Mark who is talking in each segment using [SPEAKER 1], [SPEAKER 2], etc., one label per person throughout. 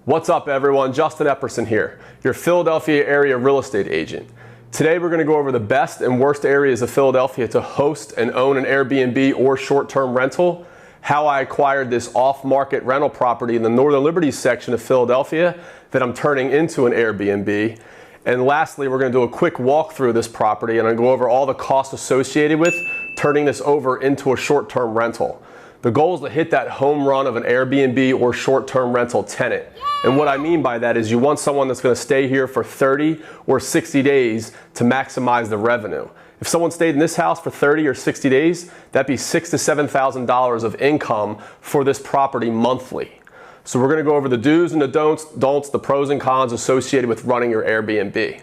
[SPEAKER 1] What's up everyone, Justin Epperson here, your Philadelphia area real estate agent. Today we're going to go over the best and worst areas of Philadelphia to host and own an Airbnb or short-term rental, how I acquired this off-market rental property in the Northern Liberties section of Philadelphia that I'm turning into an Airbnb, and lastly we're going to do a quick walkthrough of this property and I'm going to go over all the costs associated with turning this over into a short-term rental. The goal is to hit that home run of an Airbnb or short-term rental tenant. And what I mean by that is you want someone that's going to stay here for 30 or 60 days to maximize the revenue. If someone stayed in this house for 30 or 60 days, that'd be $6,000 to $7,000 of income for this property monthly. So we're going to go over the do's and the don'ts, the pros and cons associated with running your Airbnb.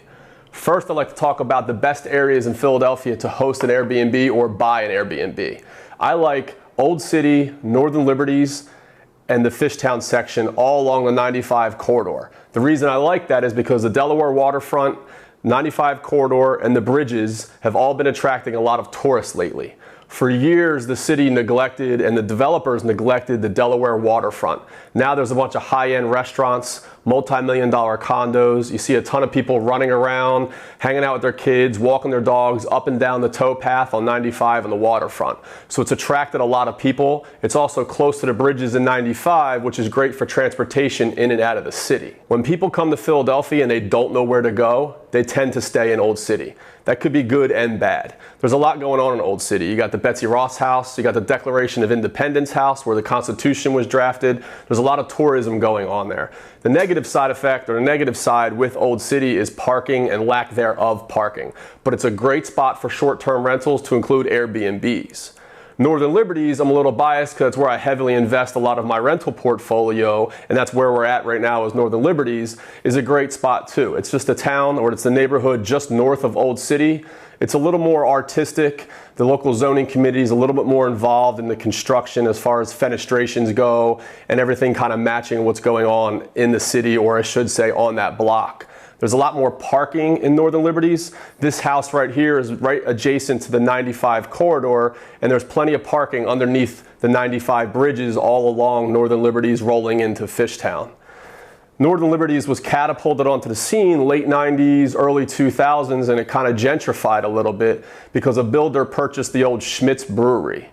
[SPEAKER 1] First, I'd like to talk about the best areas in Philadelphia to host an Airbnb or buy an Airbnb. I like Old City, Northern Liberties, and the Fishtown section all along the 95 corridor. The reason I like that is because the Delaware Waterfront, 95 corridor, and the bridges have all been attracting a lot of tourists lately. For years, the city neglected and the developers neglected the Delaware Waterfront. Now there's a bunch of high-end restaurants, multi-million-dollar condos. You see a ton of people running around, hanging out with their kids, walking their dogs up and down the towpath on 95 on the waterfront. So it's attracted a lot of people. It's also close to the bridges in 95, which is great for transportation in and out of the city. When people come to Philadelphia and they don't know where to go, they tend to stay in Old City. That could be good and bad. There's a lot going on in Old City. You got the Betsy Ross House, you got the Declaration of Independence House where the Constitution was drafted. There's a lot of tourism going on there. The negative side effect, or the negative side with Old City, is parking and lack thereof parking. But it's a great spot for short-term rentals to include Airbnbs. Northern Liberties, I'm a little biased because it's where I heavily invest a lot of my rental portfolio, and that's where we're at right now is Northern Liberties, is a great spot too. It's just a town, or it's the neighborhood just north of Old City. It's a little more artistic. The local zoning committee is a little bit more involved in the construction as far as fenestrations go and everything kind of matching what's going on in the city, or I should say on that block. There's a lot more parking in Northern Liberties. This house right here is right adjacent to the 95 corridor, and there's plenty of parking underneath the 95 bridges all along Northern Liberties rolling into Fishtown. Northern Liberties was catapulted onto the scene late 90s, early 2000s, and it kind of gentrified a little bit because a builder purchased the old Schmitz Brewery.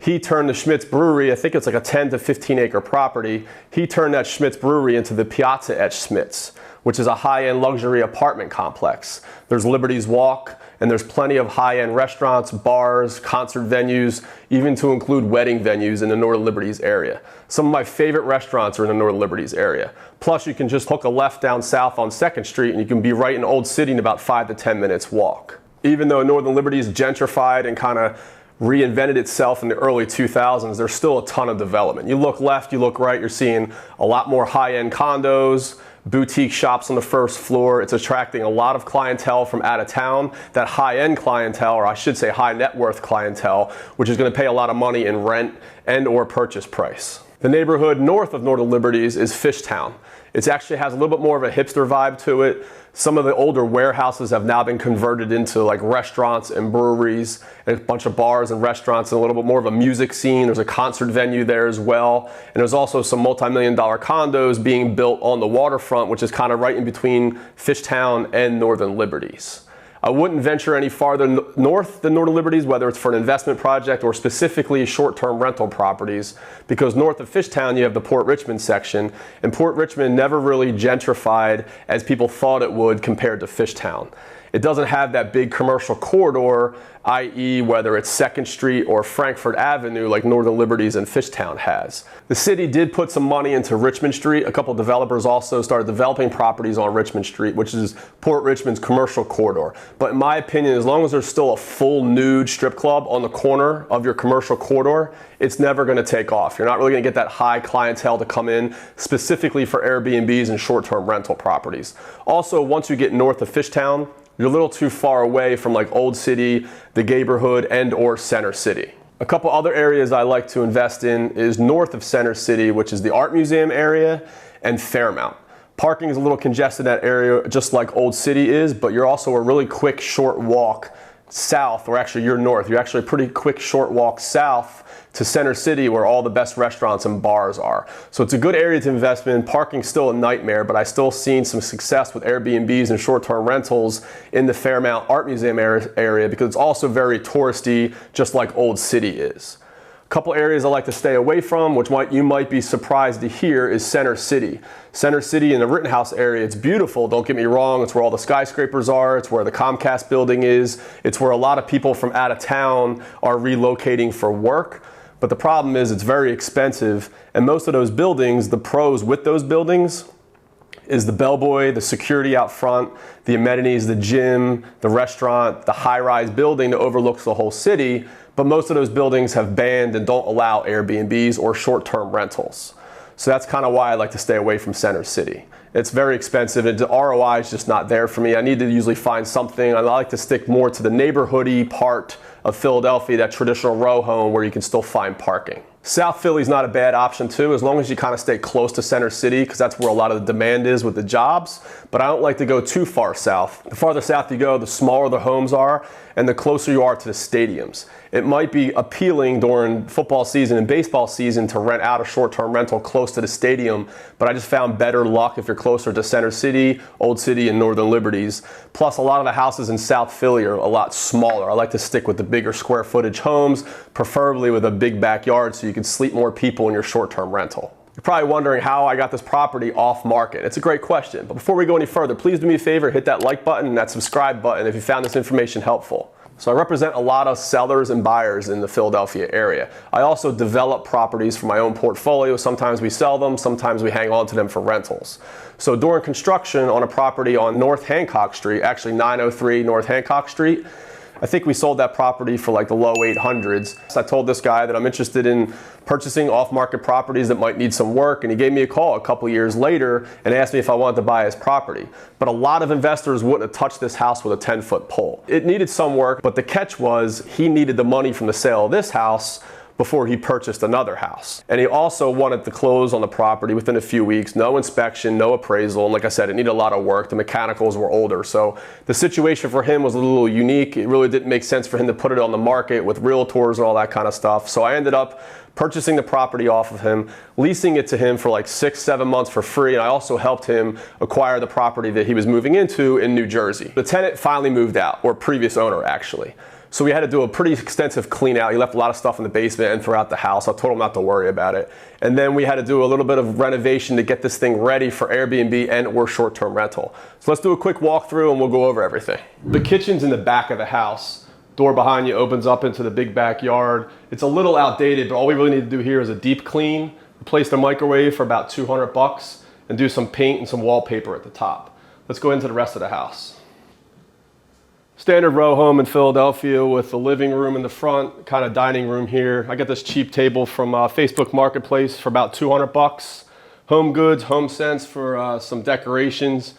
[SPEAKER 1] He turned the Schmitz Brewery, I think it's like a 10 to 15 acre property, he turned that Schmitz Brewery into the Piazza at Schmitz, which is a high-end luxury apartment complex. There's Liberties Walk, and there's plenty of high-end restaurants, bars, concert venues, even to include wedding venues in the Northern Liberties area. Some of my favorite restaurants are in the Northern Liberties area. Plus, you can just hook a left down south on 2nd Street, and you can be right in Old City in about 5 to 10 minutes walk. Even though Northern Liberties gentrified and kind of reinvented itself in the early 2000s, there's still a ton of development. You look left, you look right, you're seeing a lot more high-end condos, boutique shops on the first floor. It's attracting a lot of clientele from out of town, that high-end clientele, or I should say high net worth clientele, which is going to pay a lot of money in rent and or purchase price. The neighborhood north of Northern Liberties is Fishtown. It actually has a little bit more of a hipster vibe to it. Some of the older warehouses have now been converted into like restaurants and breweries and a bunch of bars and restaurants and a little bit more of a music scene. There's a concert venue there as well. And there's also some multi-million-dollar condos being built on the waterfront, which is kind of right in between Fishtown and Northern Liberties. I wouldn't venture any farther north than Northern Liberties, whether it's for an investment project or specifically short-term rental properties, because north of Fishtown you have the Port Richmond section, and Port Richmond never really gentrified as people thought it would compared to Fishtown. It doesn't have that big commercial corridor, i.e. whether it's 2nd Street or Frankfort Avenue like Northern Liberties and Fishtown has. The city did put some money into Richmond Street. A couple of developers also started developing properties on Richmond Street, which is Port Richmond's commercial corridor. But in my opinion, as long as there's still a full nude strip club on the corner of your commercial corridor, it's never going to take off. You're not really going to get that high clientele to come in specifically for Airbnbs and short-term rental properties. Also, once you get north of Fishtown, you're a little too far away from like Old City, the Neighborhood, and or Center City. A couple other areas I like to invest in is north of Center City, which is the Art Museum area, and Fairmount. Parking is a little congested in that area, just like Old City is, but you're also a really quick, short walk south, or actually you're north. You're actually a pretty quick short walk south to Center City, where all the best restaurants and bars are. So it's a good area to invest in. Parking's still a nightmare, but I still seen some success with Airbnbs and short-term rentals in the Fairmount Art Museum area because it's also very touristy, just like Old City is. A couple areas I like to stay away from, which you might be surprised to hear, is Center City. Center City in the Rittenhouse area, it's beautiful, don't get me wrong. It's where all the skyscrapers are. It's where the Comcast building is. It's where a lot of people from out of town are relocating for work. But the problem is it's very expensive, and most of those buildings, the pros with those buildings is the bellboy, the security out front, the amenities, the gym, the restaurant, the high-rise building that overlooks the whole city. But most of those buildings have banned and don't allow Airbnbs or short-term rentals. So that's kind of why I like to stay away from Center City. It's very expensive, and the ROI is just not there for me. I need to usually find something. I like to stick more to the neighborhoody part of Philadelphia, that traditional row home where you can still find parking. South Philly's not a bad option too, as long as you kind of stay close to Center City, because that's where a lot of the demand is with the jobs. But I don't like to go too far south. The farther south you go, the smaller the homes are, and the closer you are to the stadiums. It might be appealing during football season and baseball season to rent out a short-term rental close to the stadium, but I just found better luck if you're closer to Center City, Old City, and Northern Liberties. Plus, a lot of the houses in South Philly are a lot smaller. I like to stick with the bigger square footage homes, preferably with a big backyard so you can sleep more people in your short-term rental. You're probably wondering how I got this property off market. It's a great question, but before we go any further, please do me a favor, hit that like button and that subscribe button if you found this information helpful. So I represent a lot of sellers and buyers in the Philadelphia area. I also develop properties for my own portfolio. Sometimes we sell them, sometimes we hang on to them for rentals. So during construction on a property on North Hancock Street, actually 903 North Hancock Street, I think we sold that property for like the low 800s. So I told this guy that I'm interested in purchasing off-market properties that might need some work, and he gave me a call a couple years later and asked me if I wanted to buy his property. But a lot of investors wouldn't have touched this house with a 10-foot pole. It needed some work, but the catch was he needed the money from the sale of this house before he purchased another house. And he also wanted to close on the property within a few weeks, no inspection, no appraisal, and like I said, it needed a lot of work. The mechanicals were older, so the situation for him was a little unique. It really didn't make sense for him to put it on the market with realtors and all that kind of stuff. So I ended up purchasing the property off of him, leasing it to him for like 6-7 months for free, and I also helped him acquire the property that he was moving into in New Jersey. The tenant finally moved out, or previous owner actually. So we had to do a pretty extensive clean out. He left a lot of stuff in the basement and throughout the house. I told him not to worry about it. And then we had to do a little bit of renovation to get this thing ready for Airbnb and or short-term rental. So let's do a quick walkthrough and we'll go over everything. The kitchen's in the back of the house. Door behind you opens up into the big backyard. It's a little outdated, but all we really need to do here is a deep clean, replace the microwave for about $200, and do some paint and some wallpaper at the top. Let's go into the rest of the house. Standard row home in Philadelphia with the living room in the front, kind of dining room here. I got this cheap table from Facebook Marketplace for about $200. Home Goods, Home Sense for some decorations.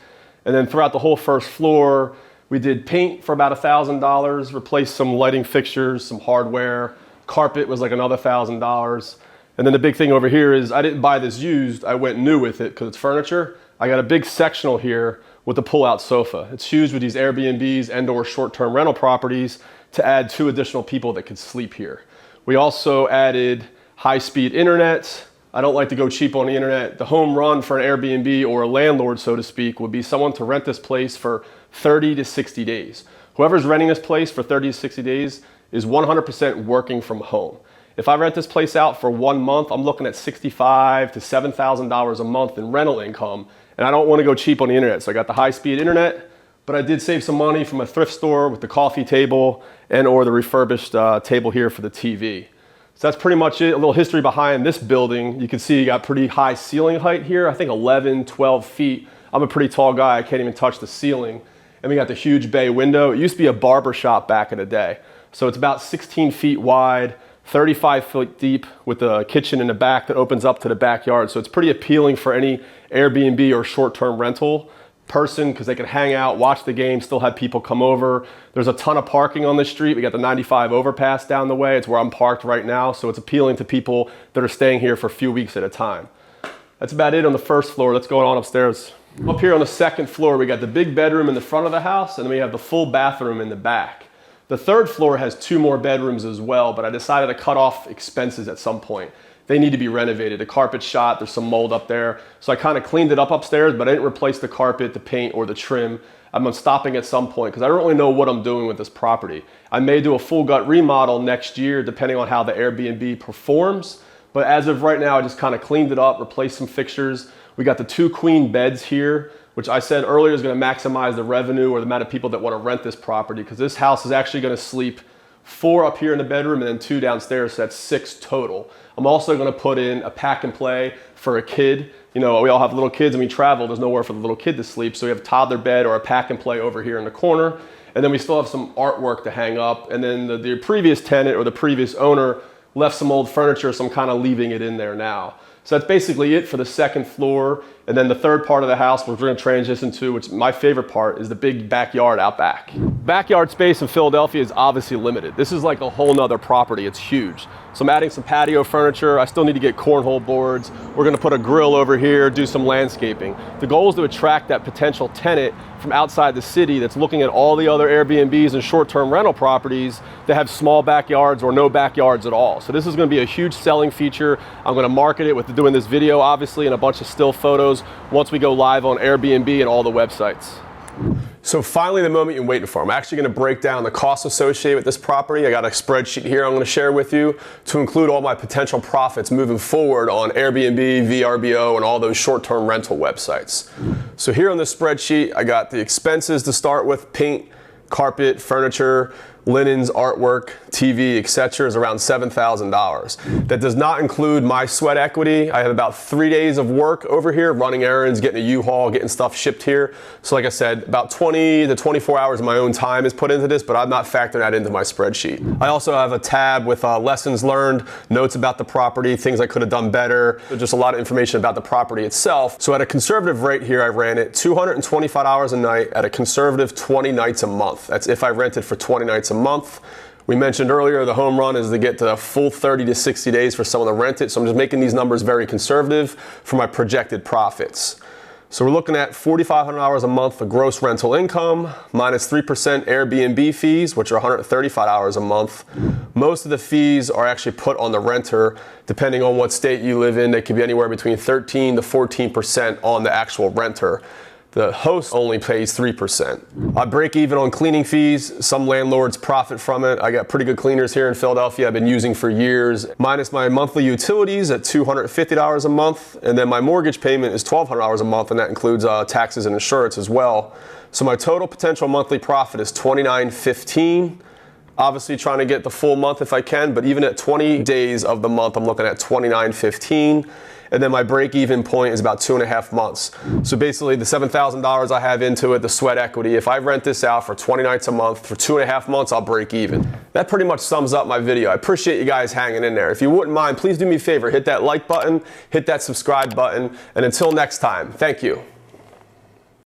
[SPEAKER 1] And then throughout the whole first floor, we did paint for about $1,000, replaced some lighting fixtures, some hardware. Carpet was like another $1,000. And then the big thing over here is I didn't buy this used, I went new with it because it's furniture. I got a big sectional here with a pull-out sofa. It's used with these Airbnbs and or short-term rental properties to add 2 additional people that could sleep here. We also added high-speed internet. I don't like to go cheap on the internet. The home run for an Airbnb or a landlord, so to speak, would be someone to rent this place for 30 to 60 days. Whoever's renting this place for 30 to 60 days is 100% working from home. If I rent this place out for 1 month, I'm looking at $6,500 to $7,000 a month in rental income. And I don't want to go cheap on the internet. So I got the high-speed internet, but I did save some money from a thrift store with the coffee table and or the refurbished table here for the TV. So that's pretty much it. A little history behind this building. You can see you got pretty high ceiling height here. I think 11, 12 feet. I'm a pretty tall guy. I can't even touch the ceiling. And we got the huge bay window. It used to be a barber shop back in the day. So it's about 16 feet wide, 35 feet deep with a kitchen in the back that opens up to the backyard. So it's pretty appealing for any Airbnb or short-term rental person because they can hang out, watch the game, still have people come over. There's a ton of parking on the street. We got the 95 overpass down the way. It's where I'm parked right now. So it's appealing to people that are staying here for a few weeks at a time. That's about it on the first floor. Let's go on upstairs. Up here on the second floor, we got the big bedroom in the front of the house, and then we have the full bathroom in the back. The third floor has 2 more bedrooms as well, but I decided to cut off expenses at some point. They need to be renovated. The carpet's shot, there's some mold up there. So I kind of cleaned it up upstairs, but I didn't replace the carpet, the paint, or the trim. I'm stopping at some point because I don't really know what I'm doing with this property. I may do a full gut remodel next year depending on how the Airbnb performs. But as of right now, I just kind of cleaned it up, replaced some fixtures. We got the 2 queen beds here, which I said earlier is going to maximize the revenue or the amount of people that want to rent this property, because this house is actually going to sleep 4 up here in the bedroom and then 2 downstairs, so that's 6 total. I'm also going to put in a pack and play for a kid. You know, we all have little kids and we travel, there's nowhere for the little kid to sleep, so we have a toddler bed or a pack and play over here in the corner. And then we still have some artwork to hang up, and then the previous tenant or the previous owner left some old furniture, so I'm kind of leaving it in there now. So that's basically it for the second floor. And then the third part of the house we're going to transition to, which my favorite part, is the big backyard out back. Backyard space in Philadelphia is obviously limited. This is like a whole nother property. It's huge. So I'm adding some patio furniture. I still need to get cornhole boards. We're going to put a grill over here, do some landscaping. The goal is to attract that potential tenant from outside the city that's looking at all the other Airbnbs and short-term rental properties that have small backyards or no backyards at all. So this is going to be a huge selling feature. I'm going to market it with doing this video, obviously, and a bunch of still photos once we go live on Airbnb and all the websites. So finally, the moment you're waiting for. I'm actually going to break down the costs associated with this property. I got a spreadsheet here I'm going to share with you to include all my potential profits moving forward on Airbnb, VRBO, and all those short-term rental websites. So here on this spreadsheet, I got the expenses to start with: paint, carpet, furniture, linens, artwork, TV, etc. is around $7,000. That does not include my sweat equity. I have about 3 days of work over here, running errands, getting a U-Haul, getting stuff shipped here. So like I said, about 20 to 24 hours of my own time is put into this, but I'm not factoring that into my spreadsheet. I also have a tab with lessons learned, notes about the property, things I could have done better, just a lot of information about the property itself. So at a conservative rate here, I ran it $225 a night at a conservative 20 nights a month. That's if I rented for 20 nights a month. We mentioned earlier the home run is to get to a full 30 to 60 days for someone to rent it. So I'm just making these numbers very conservative for my projected profits. So we're looking at $4,500 a month for gross rental income, minus 3% Airbnb fees, which are $135 a month. Most of the fees are actually put on the renter. Depending on what state you live in, they could be anywhere between 13 to 14% on the actual renter. The host only pays 3%. I break even on cleaning fees. Some landlords profit from it. I got pretty good cleaners here in Philadelphia I've been using for years. Minus my monthly utilities at $250 a month. And then my mortgage payment is $1,200 a month, and that includes taxes and insurance as well. So my total potential monthly profit is $29.15. Obviously trying to get the full month if I can, but even at 20 days of the month, I'm looking at $29.15. And then my break-even point is about 2.5 months. So basically the $7,000 I have into it, the sweat equity, if I rent this out for 20 nights a month, for 2.5 months, I'll break even. That pretty much sums up my video. I appreciate you guys hanging in there. If you wouldn't mind, please do me a favor, hit that like button, hit that subscribe button, and until next time, thank you.